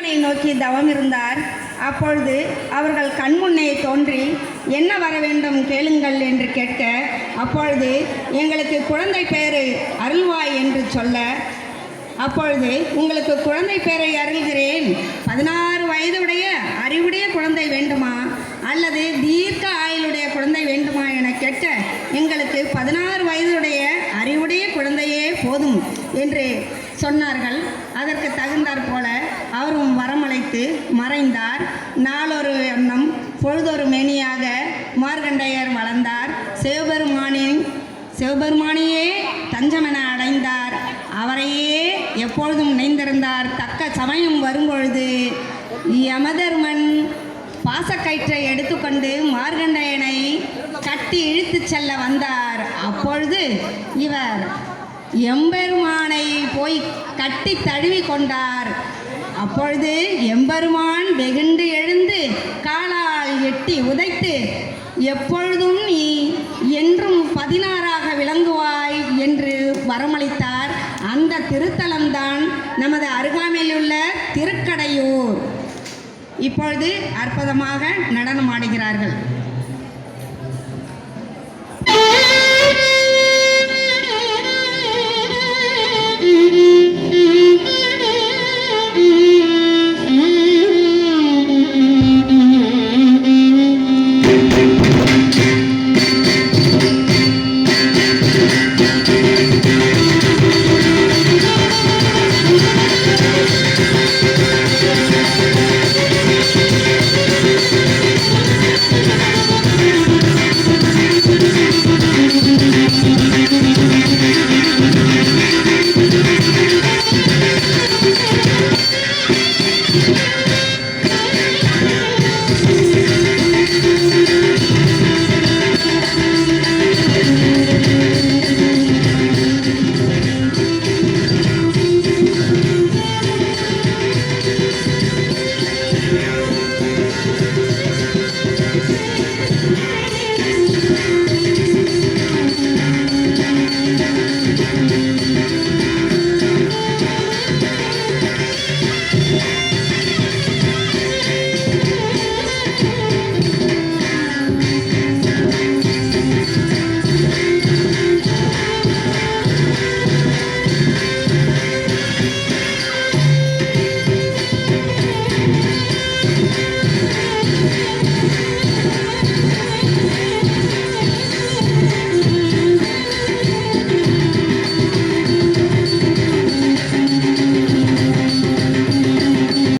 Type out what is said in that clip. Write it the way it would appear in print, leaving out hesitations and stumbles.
பெருமானை நோக்கி தவம் இருந்தார். அப்பொழுது அவர்கள் கண்முன்னே தோன்றி என்ன வர வேண்டும் கேளுங்கள் என்று கேட்க, அப்பொழுது எங்களுக்கு குழந்தை பேரு அருள்வாய் என்று சொல்ல, அப்பொழுது உங்களுக்கு குழந்தை பேரை அருள்கிறேன், 16 வயதுடைய அறிவுடைய குழந்தை வேண்டுமா அல்லது தீர்க்க ஆயுளுடைய குழந்தை வேண்டுமா என கேட்க, எங்களுக்கு 16 வயதுடைய அறிவுடைய குழந்தையே போதும் என்று சொன்னார்கள். அதற்கு தகுந்தாற் போல அவரும் வரமழைத்து மறைந்தார். நாளொரு எண்ணம் பொழுதொரு மேனியாக மார்கண்டையர் வளர்ந்தார். சிவபெருமானையே தஞ்சமென அடைந்தார். அவரையே எப்பொழுதும் நினைந்திருந்தார். தக்க சமயம் வரும்பொழுது யமதர்மன் பாசக்கயிற்றை எடுத்துக்கொண்டு மார்கண்டையனை கட்டி இழுத்து செல்ல வந்தார். அப்பொழுது இவர் எம்பெருமானை போய் கட்டி தழுவி கொண்டார். அப்பொழுது எம்பெருமான் வெகுண்டு எழுந்து காலால் எட்டி உதைத்து, எப்பொழுதும் நீ என்றும் 16ஆக விளங்குவாய் என்று வரமளித்தார். அந்த திருத்தலம்தான் நமது அருகாமையிலுள்ள திருக்கடையூர். இப்பொழுது அற்புதமாக நடனமாடுகிறார்கள்.